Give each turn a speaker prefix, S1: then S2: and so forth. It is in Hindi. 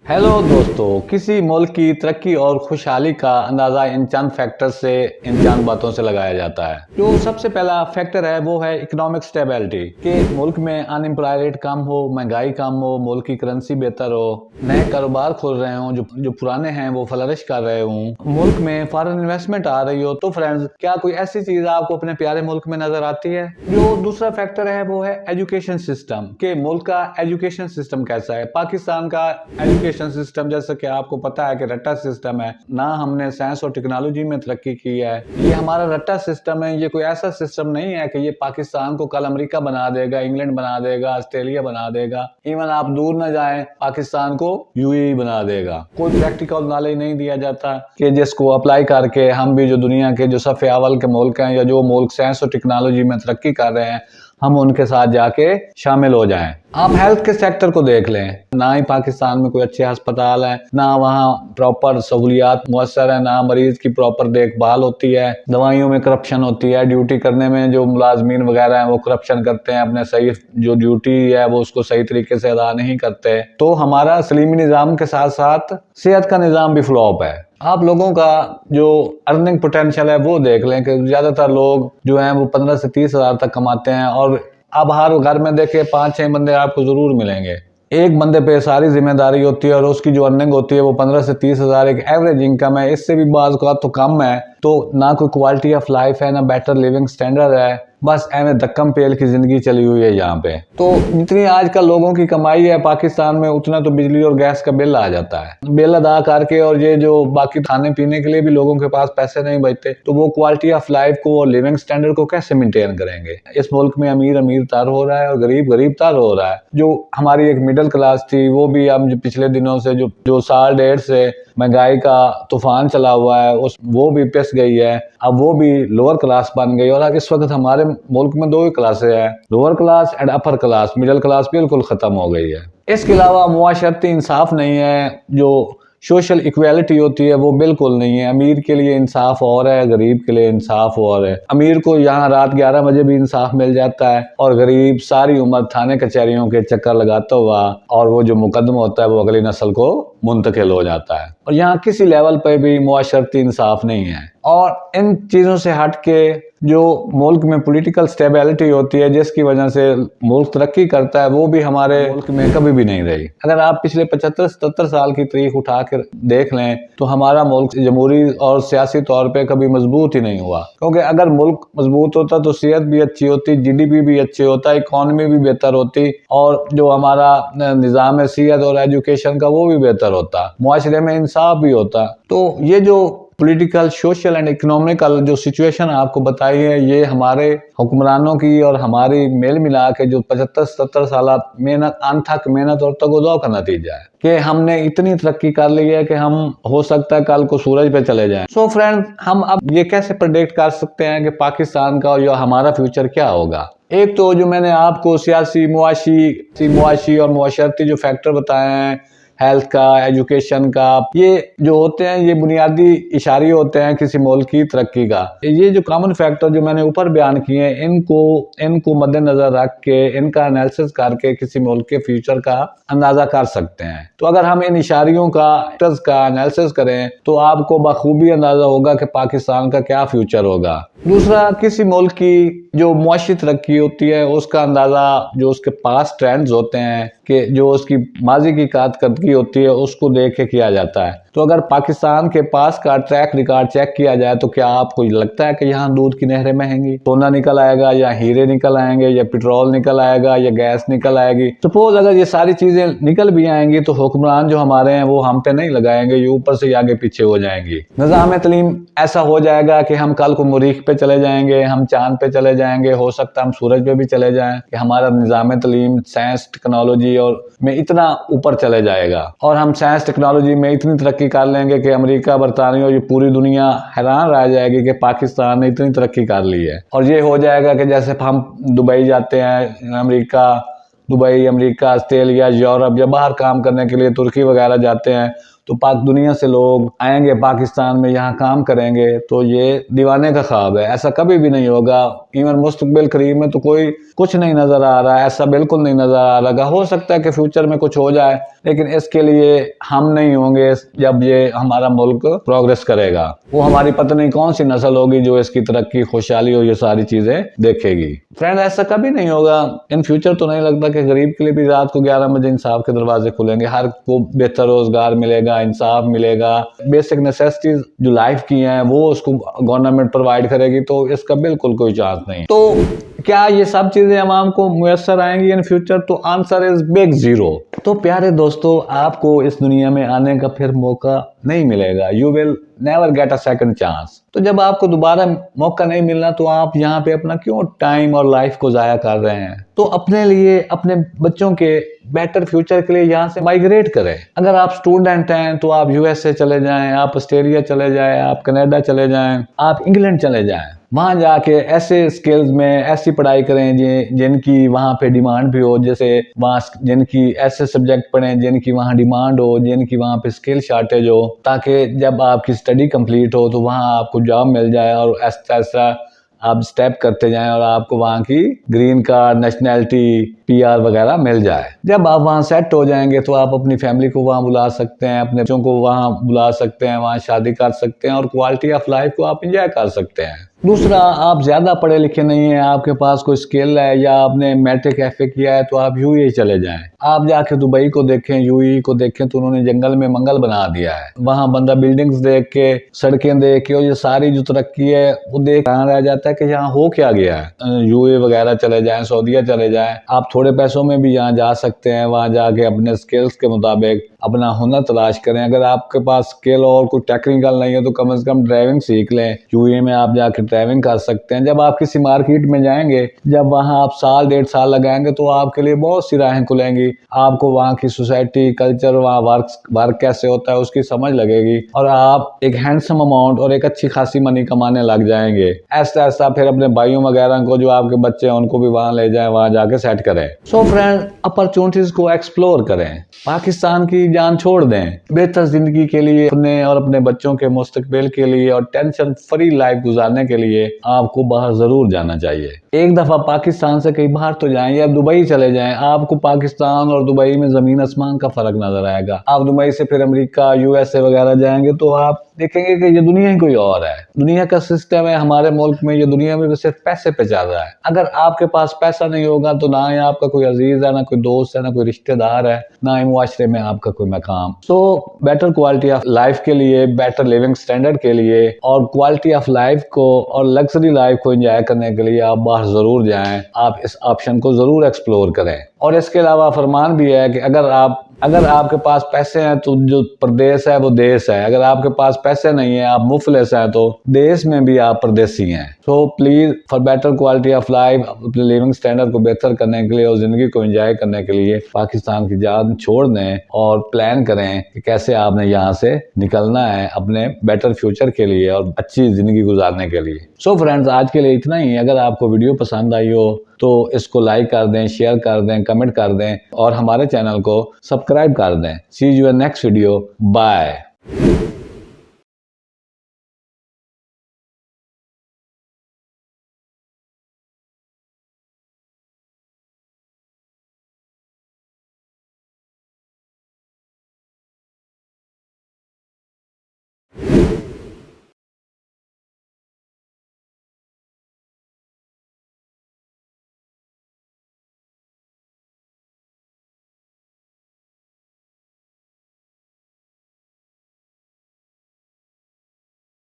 S1: हेलो दोस्तों, किसी मुल्क की तरक्की और खुशहाली का अंदाज़ा इन चंद फैक्टर से, इन चंद बातों से लगाया जाता है। जो सबसे पहला फैक्टर है वो है इकोनॉमिक स्टेबिलिटी, कि मुल्क में अनएम्प्लॉय रेट कम हो, महंगाई कम हो, मुल्क की करेंसी बेहतर हो, नए कारोबार खुल रहे हों, जो पुराने हैं वो फ्लरिश कर रहे हों, मुल्क में फॉरेन इन्वेस्टमेंट आ रही हो। तो फ्रेंड्स, क्या कोई ऐसी चीज़ आपको अपने प्यारे मुल्क में नजर आती है? जो दूसरा फैक्टर है वो है एजुकेशन सिस्टम, कि मुल्क का एजुकेशन सिस्टम कैसा है। पाकिस्तान का एजुकेशन सिस्टम, जैसा कि आपको पता है कि रट्टा सिस्टम है ना, हमने साइंस और टेक्नोलॉजी में तरक्की की है। ये हमारा रट्टा सिस्टम है, ये कोई ऐसा सिस्टम नहीं है कि ये पाकिस्तान को कल अमेरिका बना देगा, इंग्लैंड बना देगा, ऑस्ट्रेलिया बना देगा, इवन आप दूर न जाएं पाकिस्तान को यूएई बना देगा। कोई प्रैक्टिकल नॉलेज नहीं दिया जाता कि जिसको अप्लाई करके हम भी जो दुनिया के जो सफ़े अव्वल के मुल्क हैं या जो मुल्क साइंस और टेक्नोलॉजी में तरक्की कर रहे हैं, हम उनके साथ जाके शामिल हो जाएं। आप हेल्थ के सेक्टर को देख लें, ना ही पाकिस्तान में कोई अच्छे अस्पताल है, ना वहाँ प्रॉपर सहूलियात मुयसर है, ना मरीज की प्रॉपर देखभाल होती है, दवाइयों में करप्शन होती है, ड्यूटी करने में जो मुलाजमीन वगैरह हैं वो करप्शन करते हैं, अपने सही जो ड्यूटी है वो उसको सही तरीके से अदा नहीं करते। तो हमारा सलीमी निज़ाम के साथ साथ सेहत का निज़ाम भी फ्लॉप है। आप लोगों का जो अर्निंग पोटेंशियल है वो देख लें कि ज़्यादातर लोग जो हैं वो 15 से 30 हज़ार तक कमाते हैं, और अब हर घर में देखिए 5-6 बंदे आपको ज़रूर मिलेंगे। एक बंदे पे सारी जिम्मेदारी होती है और उसकी जो अर्निंग होती है वो 15 से 30 हज़ार एक एवरेज इनकम है। इससे भी बाज़ औक़ात तो कम है। तो ना कोई क्वालिटी ऑफ लाइफ है, ना बेटर लिविंग स्टैंडर्ड है, बस एवं धक्कम पेल की जिंदगी चली हुई है यहाँ पे। तो जितनी आजकल लोगों की कमाई है पाकिस्तान में, उतना तो बिजली और गैस का बिल आ जाता है। बिल अदा करके और ये जो बाकी खाने पीने के लिए भी लोगों के पास पैसे नहीं बचते, तो वो क्वालिटी ऑफ लाइफ को और लिविंग स्टैंडर्ड को कैसे मेंटेन करेंगे? इस मुल्क में अमीर अमीर तर हो रहा है और गरीब गरीब तर हो रहा है। जो हमारी एक मिडिल क्लास थी वो भी अब पिछले दिनों से जो साल डेढ़ से महंगाई का तूफान चला हुआ है वो भी पिस गई है। अब वो भी लोअर क्लास बन गई, और इस वक्त हमारे मुल्क में दो ही क्लासें हैं, lower class and upper class. Middle class बिल्कुल खत्म हो गई है। इसके अलावा मुआशरती इंसाफ नहीं है, जो सोशल इक्वालिटी होती है वो बिल्कुल नहीं है। अमीर के लिए इंसाफ और है, गरीब के लिए इंसाफ और है। अमीर को यहाँ रात 11 बजे भी इंसाफ मिल जाता है, और गरीब सारी उम्र थाने कचहरियों के चक्कर लगाता हुआ, और वो जो मुकदमा होता है वो अगली नस्ल को मुंतकिल हो जाता है। और यहाँ किसी लेवल पर भी मुआशरती इंसाफ नहीं है। और इन चीज़ों से हट के जो मुल्क में पॉलिटिकल स्टेबिलिटी होती है, जिसकी वजह से मुल्क तरक्की करता है, वो भी हमारे मुल्क में कभी भी नहीं रही। अगर आप पिछले 75-77 साल की तारीख उठा कर देख लें तो हमारा मुल्क जमहूरी और सियासी तौर पे कभी मजबूत ही नहीं हुआ। क्योंकि अगर मुल्क मजबूत होता तो सेहत भी अच्छी होती, जीडीपी भी अच्छी होता, इकॉनमी भी बेहतर होती, और जो हमारा निज़ाम है सेहत और एजुकेशन का वो भी बेहतर होता, मुआशरे में इंसाफ भी होता। तो ये जो पॉलिटिकल, सोशल एंड इकोनॉमिकल जो सिचुएशन आपको बताई है, ये हमारे हुक्मरानों की और हमारी मेल मिला के जो 75-77 साल मेहनत, अनथक मेहनत और तगोदो का नतीजा है कि हमने इतनी तरक्की कर ली है कि हम हो सकता है कल को सूरज पे चले जाएं। सो फ्रेंड, हम अब ये कैसे प्रेडिक्ट कर सकते हैं कि पाकिस्तान का और हमारा फ्यूचर क्या होगा? एक तो जो मैंने आपको सियासी, मुआशी और मुआशरती जो फैक्टर बताए हैं, हेल्थ का, एजुकेशन का, ये जो होते हैं ये बुनियादी इशारे होते हैं किसी मुल्क की तरक्की का। ये जो कॉमन फैक्टर जो मैंने ऊपर बयान किए हैं, इनको मद्देनजर रख के, इनका एनालिसिस करके किसी मुल्क के फ्यूचर का अंदाजा कर सकते हैं। तो अगर हम इन इशारियों का एनालिसिस करें तो आपको बखूबी अंदाजा होगा कि पाकिस्तान का क्या फ्यूचर होगा। दूसरा, किसी मुल्क की जो मुआशी तरक्की होती है उसका अंदाजा जो उसके पास ट्रेंड्स होते हैं, कि जो उसकी माजी की कारकर्दगी होती है उसको देख के किया जाता है। तो अगर पाकिस्तान के पास का ट्रैक रिकॉर्ड चेक किया जाए तो क्या आपको लगता है कि यहाँ दूध की नहरें बहेंगी, सोना निकल आएगा, या हीरे निकल आएंगे, या पेट्रोल निकल आएगा, या गैस निकल आएगी? सपोज अगर ये सारी चीजें निकल भी आएंगी तो हुक्मरान जो हमारे हैं वो हम पे नहीं लगाएंगे, ये ऊपर से आगे पीछे हो जाएंगी। निज़ाम तलीम ऐसा हो जाएगा कि हम कल को मरीख पे चले जाएंगे, हम चांद पे चले जाएंगे, हो सकता है हम सूरज पे भी चले जाएं, कि हमारा निज़ाम तलीम साइंस टेक्नोलॉजी और में इतना ऊपर चले जाएगा, और हम साइंस टेक्नोलॉजी में इतनी तरक्की कर लेंगे कि अमेरिका, बरतानिया और ये पूरी दुनिया हैरान रह जाएगी कि पाकिस्तान ने इतनी तरक्की कर ली है। और ये हो जाएगा कि जैसे हम दुबई जाते हैं, अमेरिका, ऑस्ट्रेलिया, यूरोप या बाहर काम करने के लिए तुर्की वगैरह जाते हैं, तो पाक दुनिया से लोग आएंगे पाकिस्तान में, यहाँ काम करेंगे, तो ये दीवाने का ख्वाब है। ऐसा कभी भी नहीं होगा। इवन मुस्तकबिल करीब में तो कोई कुछ नहीं नजर आ रहा है, ऐसा बिल्कुल नहीं नजर आ रहा। हो सकता है कि फ्यूचर में कुछ हो जाए, लेकिन इसके लिए हम नहीं होंगे जब ये हमारा मुल्क प्रोग्रेस करेगा। वो हमारी पता नहीं कौन सी नस्ल होगी जो इसकी तरक्की, खुशहाली और ये सारी चीजें देखेगी। फ्रेंड, ऐसा कभी नहीं होगा इन फ्यूचर। तो नहीं लगता कि गरीब के लिए भी रात को 11 बजे इंसाफ के दरवाजे खुलेंगे। हर को बेहतर रोजगार मिलेगा, इंसाफ मिलेगा, बेसिक नेसेसिटीज जो लाइफ की हैं वो उसको गवर्नमेंट प्रोवाइड करेगी। तो इसका बिल्कुल कोई चांस नहीं। तो क्या ये सब चीजें अवाम को मुयसर आएंगी इन फ्यूचर? तो आंसर इज बिग जीरो। तो प्यारे दोस्तों, आपको इस दुनिया में आने का फिर मौका नहीं मिलेगा। You will never get a second chance. तो जब आपको दोबारा मौका नहीं मिलना, तो आप यहाँ पे अपना क्यों टाइम और लाइफ को जाया कर रहे हैं? तो अपने लिए, अपने बच्चों के बेटर फ्यूचर के लिए यहाँ से माइग्रेट करें। अगर आप स्टूडेंट हैं तो आप यूएसए चले जाएं, आप ऑस्ट्रेलिया चले जाएं, आप कनाडा चले जाएं, आप इंग्लैंड चले जाएं। वहां जाके ऐसे स्किल्स में ऐसी पढ़ाई करें जिनकी वहां पे डिमांड भी हो। जैसे वहां जिनकी ऐसे सब्जेक्ट पढ़ें जिनकी वहां डिमांड हो, जिनकी वहां पे स्किल शार्टेज हो, ताकि जब आपकी स्टडी कंप्लीट हो तो वहां आपको जॉब मिल जाए और ऐसा ऐसा आप स्टेप करते जाएं और आपको वहां की ग्रीन कार्ड, नेशनैलिटी, पीआर वगैरह मिल जाए। जब आप वहां सेट हो जाएंगे तो आप अपनी फैमिली को वहां बुला सकते हैं, अपने बच्चों को वहां बुला सकते हैं, वहां शादी कर सकते हैं और क्वालिटी ऑफ लाइफ को आप एंजॉय कर सकते हैं। दूसरा, आप ज्यादा पढ़े लिखे नहीं हैं, आपके पास कोई स्किल है या आपने मैट्रिक एफए किया है, तो आप यूएई चले जाएं। आप जाके दुबई को देखें, यूएई को देखें, तो उन्होंने जंगल में मंगल बना दिया है। वहां बंदा बिल्डिंग्स देख के, सड़कें देख के और ये सारी जो तरक्की है वो देख रह जाता है कि यहाँ हो क्या गया है। यूएई वगैरह चले जाएं, सऊदीया चले जाएं, आप थोड़े पैसों में भी यहाँ जा सकते हैं। वहां जाके अपने स्किल्स के मुताबिक अपना हुनर तलाश करें। अगर आपके पास स्किल और कोई टेक्निकल नहीं है तो कम से कम ड्राइविंग सीख लें। यूएई में आप जाके ड्राइविंग कर सकते हैं। जब आप किसी मार्केट में जाएंगे, जब वहां आप साल 1.5 साल लगाएंगे, तो आपके लिए बहुत सी राहें खुलेंगी। आपको वहां की सोसाइटी, कल्चर, वहां वर्क कैसे होता है उसकी समझ लगेगी और आप एक हैंडसम अमाउंट और एक अच्छी खासी मनी कमाने लग जाएंगे। ऐसा ऐसा फिर अपने भाइयों वगैरह को, जो आपके बच्चे हैं, उनको भी वहां ले जाएं, वहां जाके सेट करें। सो फ्रेंड, अपॉर्चुनिटीज को एक्सप्लोर करें, पाकिस्तान की जान छोड़ दें। बेहतर जिंदगी के लिए, अपने और अपने बच्चों के मुस्तकबिल के लिए और टेंशन फ्री लाइफ गुजारने के लिए आपको बाहर जरूर जाना चाहिए। एक दफा पाकिस्तान से कहीं बाहर तो जाएं, या दुबई चले जाएं। आपको पाकिस्तान और दुबई में जमीन आसमान का फर्क नजर आएगा। आप दुबई से फिर अमेरिका, यूएसए वगैरह जाएंगे तो आप देखेंगे कि ये दुनिया ही कोई और है। दुनिया का सिस्टम है हमारे मुल्क में, ये दुनिया में सिर्फ पैसे पे चल रहा है। अगर आपके पास पैसा नहीं होगा तो ना ही आपका कोई अजीज है, ना कोई दोस्त है, ना कोई रिश्तेदार है, ना ही मुआशरे में आपका कोई मकाम। So better quality of life के लिए, बेटर लिविंग स्टैंडर्ड के लिए और क्वालिटी ऑफ लाइफ को और लग्जरी लाइफ को एंजॉय करने के लिए आप बाहर जरूर जाएं। आप इस ऑप्शन को जरूर एक्सप्लोर करें। और इसके अलावा फरमान भी है कि अगर आपके पास पैसे हैं तो जो प्रदेश है वो देश है। अगर आपके पास पैसे नहीं है, आप मुफलिस हैं, तो देश में भी आप परदेसी हैं। So please, for better quality of life, अपने लिविंग स्टैंडर्ड को बेहतर करने के लिए और जिंदगी को एंजॉय करने के लिए पाकिस्तान की जान छोड़ दें और प्लान करें कि कैसे आपने यहाँ से निकलना है अपने बेटर फ्यूचर के लिए और अच्छी जिंदगी गुजारने के लिए। सो फ्रेंड्स, आज के लिए इतना ही। अगर आपको वीडियो पसंद आई हो तो इसको लाइक कर दें, शेयर कर दें, कमेंट कर दें और हमारे चैनल को सब्सक्राइब कर दें। See you in next video. Bye.